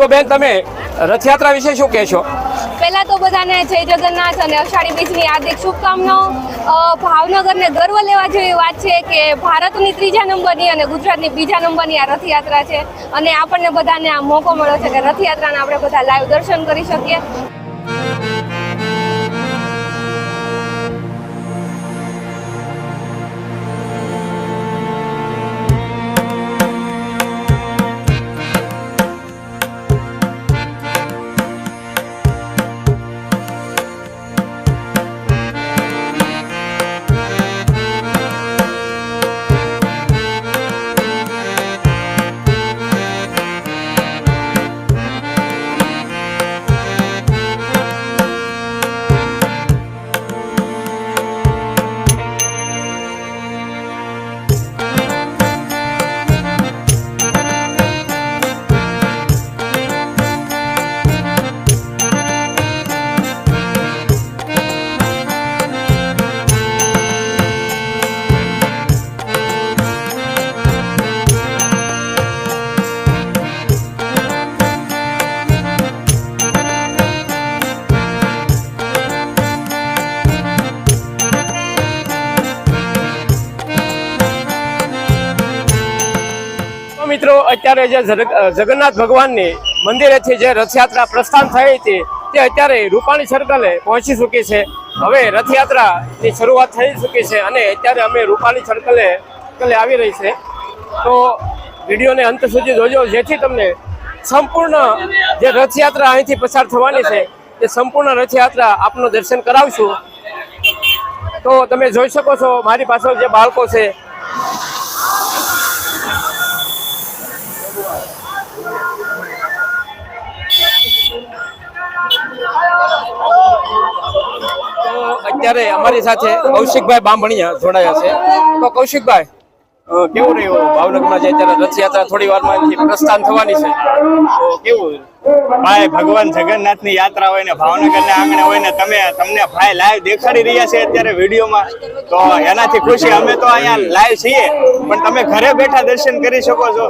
તો બેન તમે રથયાત્રા વિશે શું કહેશો? પહેલા તો બધાને જય જગન્નાથ અને અષાઢી બીજની હાર્દિક શુભકામનાઓ. ભાવનગરને ગર્વ લેવા જેવી વાત છે કે ભારતની 3જા નંબરની અને ગુજરાતની 2જા નંબરની આ રથયાત્રા છે અને આપણને બધાને આ મોકો મળ્યો છે કે રથયાત્રાના આપણે બધા લાઈવ દર્શન કરી શકીએ. મિત્રો અત્યારે જે જગન્નાથ ભગવાનની મંદિરેથી જે રથયાત્રા પ્રસ્થાન થઈ હતી તે અત્યારે રૂપાણી સર્કલે પહોંચી ચૂકી છે. હવે રથયાત્રાની શરૂઆત થઈ ચૂકી છે અને અત્યારે અમે રૂપાણી સર્કલે આવી રહી છે. તો વિડીયોને અંત સુધી જોજો જેથી તમને સંપૂર્ણ જે રથયાત્રા અહીંથી પસાર થવાની છે તે સંપૂર્ણ રથયાત્રા આપનું દર્શન કરાવશું. તો તમે જોઈ શકો છો મારી પાછળ જે બાળકો છે અત્યારે અમારી સાથે કૌશિકભાઈ બામણિયા જોડાયા છે. તો કૌશિકભાઈ, કેવું રહ્યું ભાવનગરમાં જે અત્યારે રથયાત્રા થોડી વારમાં પ્રસ્થાન થવાની છે તો કેવું? ભાઈ ભગવાન જગન્નાથની યાત્રા હોય ને ભાવનગરના આંગણે હોય ને તમને ભાઈ લાઈવ દેખાડી રહ્યા છે અત્યારે વિડીયોમાં, તો એનાથી ખુશી. અમે તો અહીંયા લાઈવ છીએ પણ તમે ઘરે બેઠા દર્શન કરી શકો છો.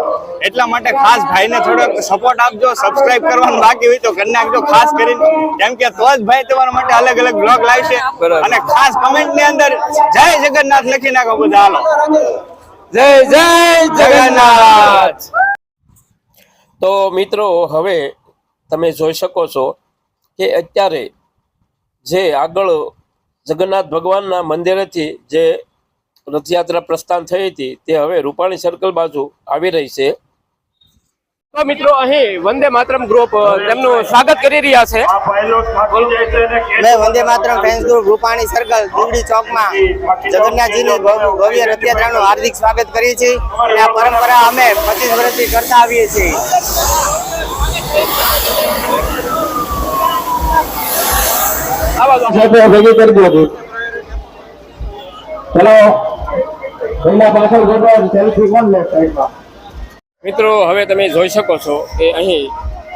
એટલા માટે ખાસ ભાઈને થોડોક સપોર્ટ આપજો. સબસ્ક્રાઇબ કરવાનું બાકી હોય તો કરી નાખજો ખાસ કરીને, કેમ કે તો જ ભાઈ તમારા માટે અલગ અલગ બ્લોગ લાવશે. અને ખાસ કમેન્ટની અંદર જય જગન્નાથ લખી નાખો બધા. હાલો, જય જય જગન્નાથ. તો મિત્રો હવે તમે જોઈ શકો છો કે અત્યારે જે આગળ જગન્નાથ ભગવાનના મંદિરેથી જે રથયાત્રા પ્રસ્થાન થઈ હતી તે હવે રૂપાણી સર્કલ બાજુ આવી રહી છે. તો મિત્રો અહીં વંદે માતરમ ગ્રુપ તેમનું સ્વાગત કરી રહ્યા છે. Vande Mataram friends group Rupani circle દીવડી ચોકમાં જગન્નાથજીની ભવ્ય રથયાત્રાનું હાર્દિક સ્વાગત કરીએ છીએ અને આ પરંપરા અમે 25 વર્ષથી કરતા આવીએ છીએ. મિત્રો હવે તમે જોઈ શકો છો કે અહીં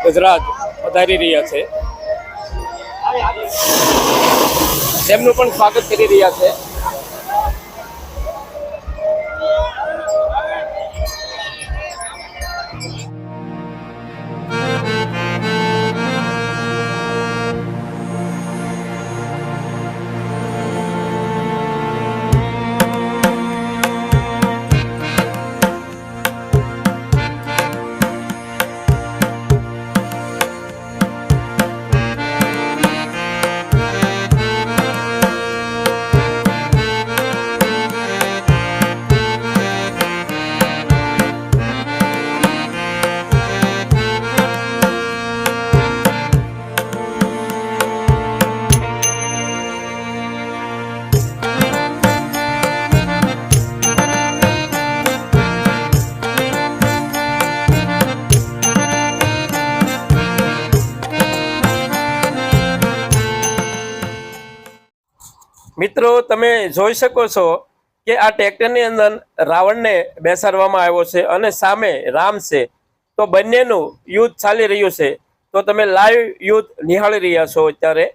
ગુજરાત પધારી રહ્યા છે, તેમનું પણ સ્વાગત કરી રહ્યા છે. મિત્રો તમે જોઈ શકો છો કે આ ટ્રેક્ટરની અંદર રાવણને બેસાડવામાં આવ્યો છે અને સામે રામ છે. તો બંનેનું યુદ્ધ ચાલી રહ્યું છે. તો તમે લાઈવ યુદ્ધ નિહાળી રહ્યા છો અત્યારે.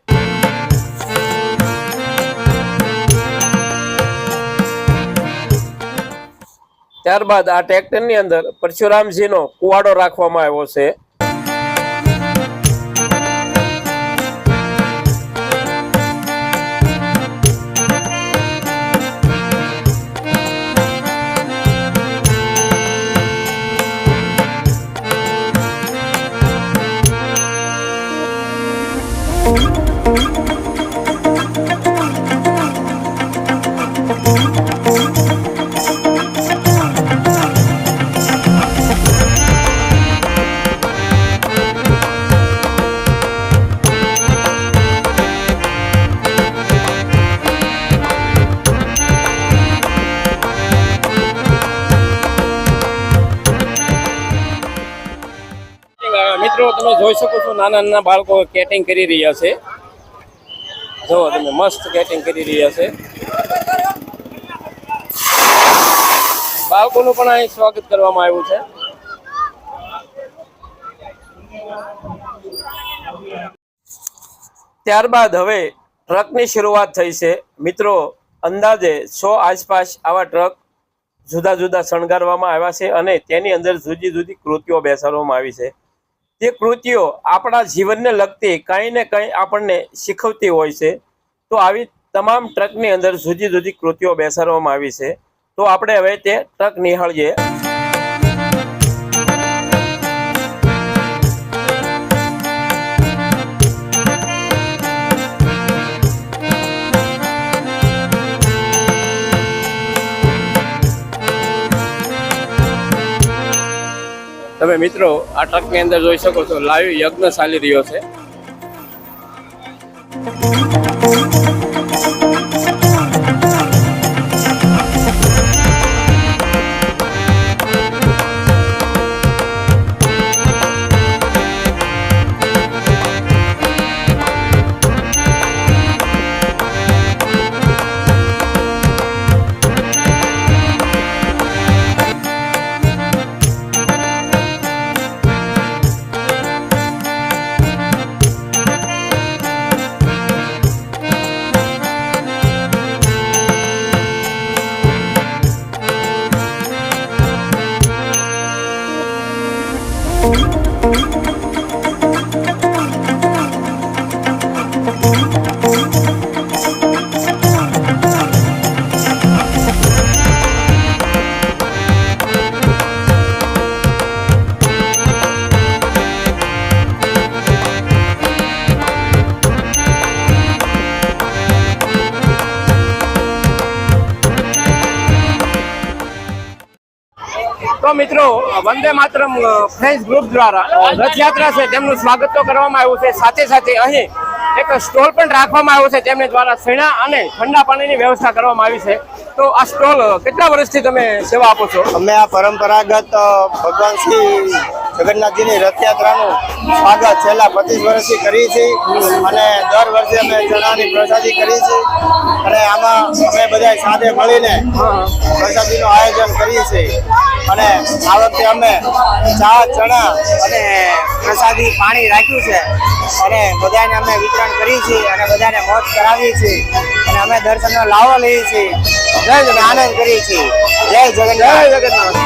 ત્યારબાદ આ ટ્રેક્ટરની અંદર પરશુરામજીનો કુવાડો રાખવામાં આવ્યો છે. મિત્રો તમે જોઈ શકો છો નાના નાના બાળકો સ્કેટિંગ કરી રહ્યા છે. જો તમે મસ્ત સ્કેટિંગ કરી રહ્યા છે. બાળકોનું પણ અહીં સ્વાગત કરવામાં આવ્યું છે. ત્યારબાદ હવે ટ્રકની શરૂઆત થઈ છે. મિત્રો અંદાજે 100 આસપાસ આવા ટ્રક જુદા જુદા શણગારવામાં આવ્યા છે અને તેની અંદર જુદી જુદી કૃતિઓ બેસાડવામાં આવી છે. તે કૃતિઓ આપણા જીવનને લગતી કંઈ ને કંઈ આપણને શીખવતી હોય છે. તો આવી તમામ ટ્રકની અંદર જુદી જુદી કૃતિઓ બેસાડવામાં આવી છે. તો આપણે હવે તે ટ્રક નિહાળીએ. તમે મિત્રો આ ટ્રકની અંદર જોઈ શકો છો લાઈવ યજ્ઞ ચાલી રહ્યો છે. તો મિત્રો વંદે માતરમ ફ્રેન્ડ્સ ગ્રુપ દ્વારા રથયાત્રા છે તેમનું સ્વાગત તો કરવામાં આવ્યું છે. સાથે સાથે અહીં એક સ્ટોલ પણ રાખવામાં આવ્યો છે. તેમની દ્વારા શેણા અને ઠંડા પાણીની વ્યવસ્થા કરવામાં આવી છે. તો આ સ્ટોલ કેટલા વર્ષથી તમે સેવા આપો છો? અમે આ પરંપરાગત ભગવાન શ્રી જગન્નાથજીની રથયાત્રાનું સ્વાગત છેલ્લા 25 વર્ષથી કરીએ છીએ અને દર વર્ષે અમે ચણાની પ્રસાદી કરીએ છીએ અને આમાં અમે બધા સાથે મળીને પ્રસાદીનું આયોજન કરીએ છીએ. અને આ વખતે અમે ચા ચણા અને પ્રસાદી પાણી રાખ્યું છે અને બધાને અમે વિતરણ કરીએ છીએ અને બધાને મોજ કરાવીએ છીએ અને અમે દર્શનનો લાવો લઈએ છીએ. જય જગન્નાથ, આનંદ કરીએ છીએ. જય જગન્નાથ, જય જગન્નાથ.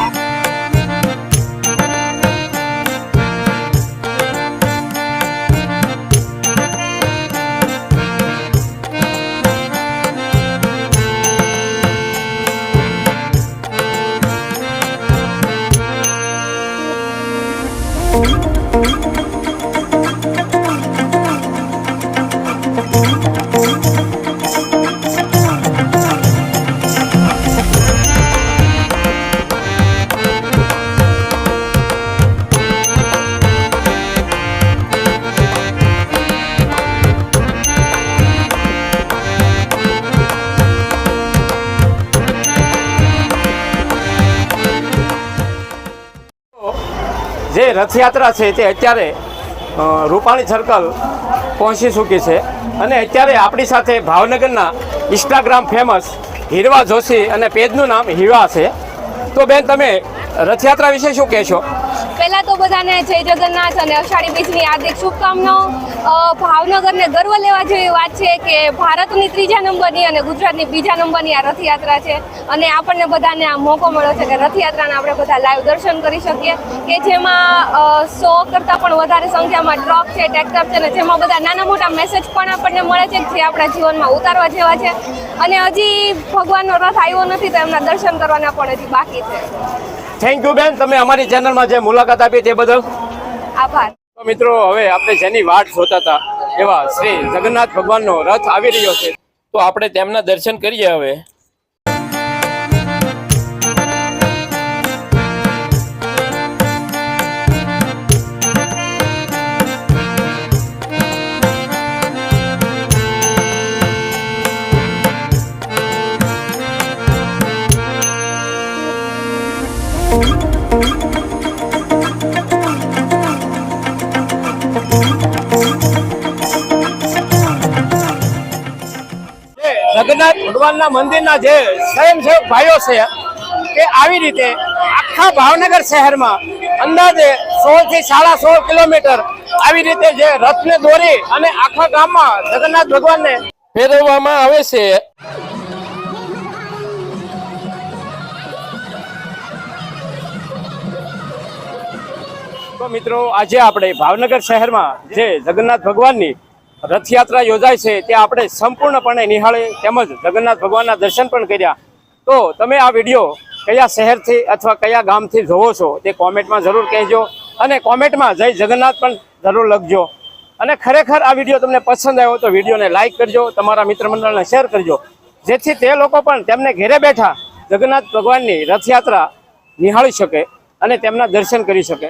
જે રથયાત્રા છે તે અત્યારે રૂપાણી સર્કલ પહોંચી ચૂકી છે અને અત્યારે આપણી સાથે ભાવનગરના ઇન્સ્ટાગ્રામ ફેમસ હીરવા જોશી અને પેજનું નામ હીવા છે. તો બેન તમે રથયાત્રા વિશે શું કહેશો? પહેલા તો બધાને જય જગન્નાથ અને અષાઢી બીજની હાર્દિક શુભકામનાઓ. ભાવનગરને ગર્વ લેવા જેવી વાત છે કે ભારતની 3જા નંબરની અને ગુજરાતની 2જા નંબરની આ રથયાત્રા છે અને આપણને બધાને આ મોકો મળ્યો છે કે રથયાત્રાના આપણે બધા લાઈવ દર્શન કરી શકીએ કે જેમાં 100 કરતાં પણ વધારે સંખ્યામાં ટ્રક છે, ટ્રેક્ટર છે ને જેમાં બધા નાના મોટા મેસેજ પણ આપણને મળે છે જે આપણા જીવનમાં ઉતારવા જેવા છે અને હજી ભગવાનનો રથ આવ્યો નથી તો એમના દર્શન કરવાના પણ હજી બાકી છે. થેન્ક યુ બેન, તમે અમારી ચેનલમાં જે મુલાકાત આપી તે બદલ આભાર. તો મિત્રો હવે આપણે જેની વાટ જોતા હતા એવા શ્રી જગન્નાથ ભગવાનનો રથ આવી રહ્યો છે. તો આપણે તેમના દર્શન કરીએ હવે. જગન્નાથ ભગવાનના મંદિરના જે સ્વયંસેવક ભાઈઓ છે તે આવી રીતે આખા ભાવનગર શહેરમાં અંદાજે 16 થી 16.5 કિલોમીટર આવી રીતે જે રથને દોરી અને આખા ગામમાં જગન્નાથ ભગવાનને ફેરવવામાં આવે છે. તો મિત્રો, આજે આપણે ભાવનગર શહેરમાં જે જગન્નાથ ભગવાનની રથયાત્રા યોજાય છે તે આપણે સંપૂર્ણપણે નિહાળી તેમજ જગન્નાથ ભગવાનના દર્શન પણ કર્યા. તો તમે આ વિડીયો કયા શહેરથી અથવા કયા ગામથી જોવો છો તે કોમેન્ટમાં જરૂર કહેજો અને કોમેન્ટમાં જય જગન્નાથ પણ જરૂર લખજો. અને ખરેખર આ વિડીયો તમને પસંદ આવ્યો તો વિડીયોને લાઈક કરજો, તમારા મિત્ર મંડળને શેર કરજો, જેથી તે લોકો પણ તેમને ઘેરે બેઠા જગન્નાથ ભગવાનની રથયાત્રા નિહાળી શકે અને તેમના દર્શન કરી શકે.